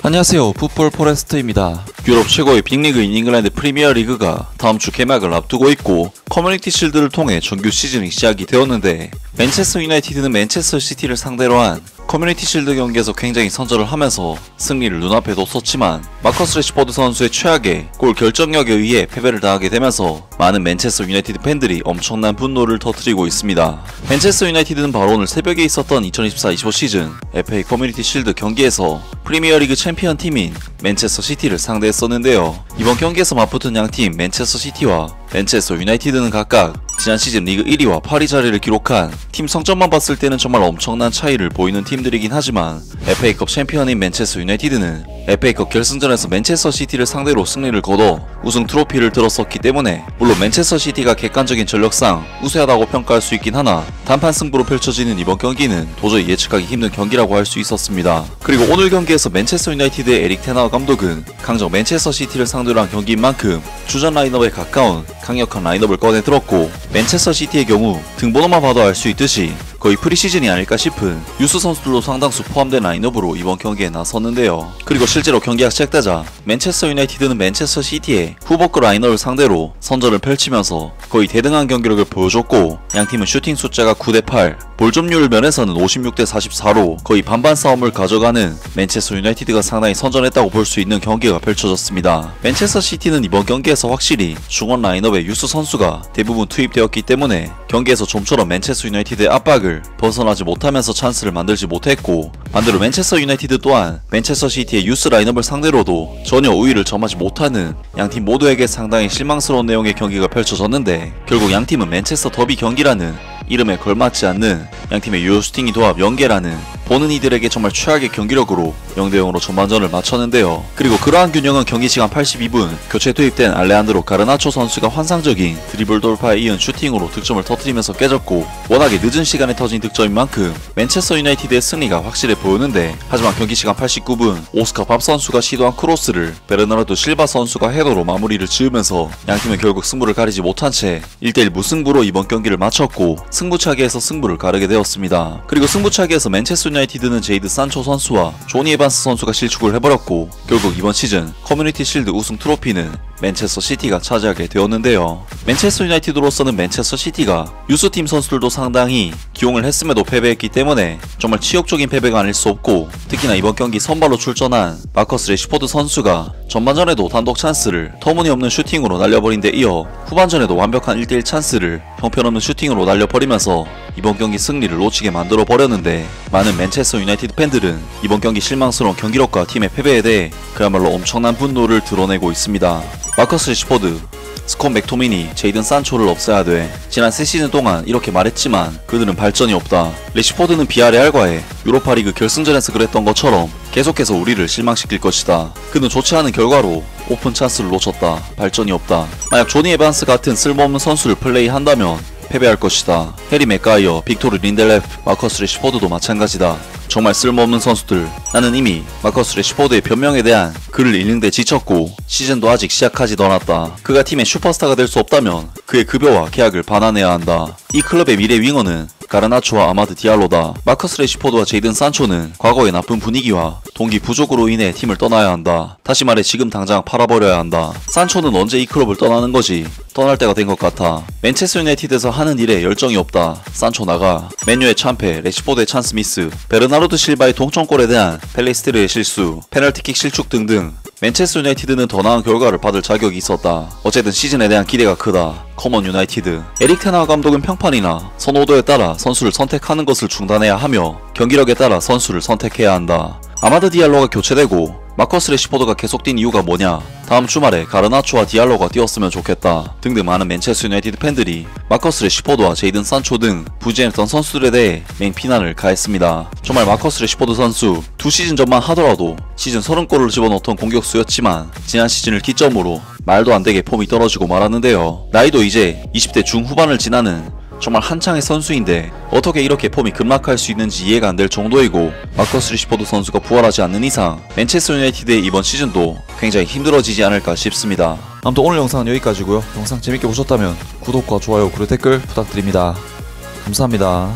안녕하세요, 풋볼 포레스트입니다. 유럽 최고의 빅리그인 잉글랜드 프리미어리그가 다음주 개막을 앞두고 있고 커뮤니티 실드를 통해 정규 시즌이 시작이 되었는데, 맨체스터 유나이티드는 맨체스터 시티를 상대로 한 커뮤니티 실드 경기에서 굉장히 선전을 하면서 승리를 눈앞에 뒀었지만, 마커스 레시포드 선수의 최악의 골 결정력에 의해 패배를 당하게 되면서 많은 맨체스터 유나이티드 팬들이 엄청난 분노를 터뜨리고 있습니다. 맨체스터 유나이티드는 바로 오늘 새벽에 있었던 2024-25 시즌 FA 커뮤니티 실드 경기에서 프리미어리그 챔피언 팀인 맨체스터 시티를 상대했었는데요. 이번 경기에서 맞붙은 양팀 맨체스터 시티와 맨체스터 유나이티드는 각각 지난 시즌 리그 1위와 8위 자리를 기록한, 팀 성적만 봤을 때는 정말 엄청난 차이를 보이는 팀들이긴 하지만, FA컵 챔피언인 맨체스터 유나이티드는 FA컵 결승전에서 맨체스터 시티를 상대로 승리를 거둬 우승 트로피를 들었었기 때문에, 물론 맨체스터 시티가 객관적인 전력상 우세하다고 평가할 수 있긴 하나 단판 승부로 펼쳐지는 이번 경기는 도저히 예측하기 힘든 경기라고 할 수 있었습니다. 그리고 오늘 경기에서 맨체스터 유나이티드의 에릭 테나 감독은 강정 맨체스터 시티를 상대로 한 경기인 만큼 주전 라인업에 가까운 강력한 라인업을 꺼내 들었고, 맨체스터 시티의 경우 등번호만 봐도 알 수 있듯이 거의 프리시즌이 아닐까 싶은 유스 선수들도 상당수 포함된 라인업으로 이번 경기에 나섰는데요. 그리고 실제로 경기가 시작되자 맨체스터 유나이티드는 맨체스터 시티의 후보급 라인업을 상대로 선전을 펼치면서 거의 대등한 경기력을 보여줬고, 양팀은 슈팅 숫자가 9대8, 볼 점유율 면에서는 56대44로 거의 반반 싸움을 가져가는 맨체스터 유나이티드가 상당히 선전했다고 볼 수 있는 경기가 펼쳐졌습니다. 맨체스터 시티는 이번 경기에서 확실히 중원 라인업에 유스 선수가 대부분 투입되었기 때문에 경기에서 좀처럼 맨체스터 유나이티드의 압박을 벗어나지 못하면서 찬스를 만들지 못했고, 반대로 맨체스터 유나이티드 또한 맨체스터 시티의 유스 라인업을 상대로도 전혀 우위를 점하지 못하는 양팀 모두에게 상당히 실망스러운 내용의 경기가 펼쳐졌는데, 결국 양팀은 맨체스터 더비 경기라는 이름에 걸맞지 않는 양팀의 유효 슈팅이 도합 연계라는 보는 이들에게 정말 최악의 경기력으로 0대0으로 전반전을 마쳤는데요. 그리고 그러한 균형은 경기 시간 82분 교체 투입된 알레한드로 가르나초 선수가 환상적인 드리블 돌파에 이은 슈팅으로 득점을 터뜨리면서 깨졌고, 워낙에 늦은 시간에 터진 득점인 만큼 맨체스터 유나이티드의 승리가 확실해 보였는데, 하지만 경기 시간 89분 오스카 밥 선수가 시도한 크로스를 베르나르도 실바 선수가 헤더로 마무리를 지으면서 양팀은 결국 승부를 가리지 못한 채 1대1 무승부로 이번 경기를 마쳤고, 승부차기에서 승부를 가르게 되었습니다. 그리고 승부차기에서 맨체스터 유나이티드는 제이드 산초 선수와 조니 에반스 선수가 실축을 해버렸고, 결국 이번 시즌 커뮤니티 실드 우승 트로피는 맨체스터 시티가 차지하게 되었는데요. 맨체스터 유나이티드로서는 맨체스터 시티가 유스팀 선수들도 상당히 기용을 했음에도 패배했기 때문에 정말 치욕적인 패배가 아닐 수 없고, 특히나 이번 경기 선발로 출전한 마커스 레시포드 선수가 전반전에도 단독 찬스를 터무니없는 슈팅으로 날려버린 데 이어 후반전에도 완벽한 1대1 찬스를 형편없는 슈팅으로 날려버리면서 이번 경기 승리를 놓치게 만들어 버렸는데, 많은 맨체스터 유나이티드 팬들은 이번 경기 실망스러운 경기력과 팀의 패배에 대해 그야말로 엄청난 분노를 드러내고 있습니다. 마커스 레시포드, 스콧 맥토미니, 제이든 산초를 없애야 돼. 지난 3시즌 동안 이렇게 말했지만 그들은 발전이 없다. 레시포드는 비아레알과의 유로파리그 결승전에서 그랬던 것처럼 계속해서 우리를 실망시킬 것이다. 그는 좋지 않은 결과로 오픈 찬스를 놓쳤다. 발전이 없다. 만약 조니 에반스 같은 쓸모없는 선수를 플레이한다면 패배할 것이다. 해리 맥가이어, 빅토르 린델레프, 마커스 레시포드도 마찬가지다. 정말 쓸모없는 선수들. 나는 이미 마커스 레시포드의 변명에 대한 글을 읽는데 지쳤고, 시즌도 아직 시작하지도 않았다. 그가 팀의 슈퍼스타가 될 수 없다면 그의 급여와 계약을 반환해야 한다. 이 클럽의 미래 윙어는 가르나초와 아마드 디알로다. 마커스 레시포드와 제이든 산초는 과거의 나쁜 분위기와 동기 부족으로 인해 팀을 떠나야 한다. 다시 말해 지금 당장 팔아버려야 한다. 산초는 언제 이 클럽을 떠나는 거지? 떠날 때가 된 것 같아. 맨체스터 유나이티드에서 하는 일에 열정이 없다. 산초 나가. 맨유의 참패, 레시포드의 찬스 미스, 베르나르도 실바의 동점골에 대한 펠리스테르의 실수, 페널티킥 실축 등등 맨체스터 유나이티드는 더 나은 결과를 받을 자격이 있었다. 어쨌든 시즌에 대한 기대가 크다. 커먼 유나이티드. 에릭 테나 감독은 평판이나 선호도에 따라 선수를 선택하는 것을 중단해야 하며 경기력에 따라 선수를 선택해야 한다. 아마드 디알로가 교체되고 마커스 레시포드가 계속 뛴 이유가 뭐냐? 다음 주말에 가르나초와 디알로가 뛰었으면 좋겠다. 등등 많은 맨체스터 유나이티드 팬들이 마커스 레시포드와 제이든 산초 등 부진했던 선수들에 대해 맹비난을 가했습니다. 정말 마커스 레시포드 선수 2시즌 전만 하더라도 시즌 30골을 집어넣던 공격수였지만, 지난 시즌을 기점으로 말도 안되게 폼이 떨어지고 말았는데요. 나이도 이제 20대 중후반을 지나는 정말 한창의 선수인데 어떻게 이렇게 폼이 급락할 수 있는지 이해가 안 될 정도이고, 마커스 레시포드 선수가 부활하지 않는 이상 맨체스터 유나이티드의 이번 시즌도 굉장히 힘들어지지 않을까 싶습니다. 아무튼 오늘 영상은 여기까지고요. 영상 재밌게 보셨다면 구독과 좋아요 그리고 댓글 부탁드립니다. 감사합니다.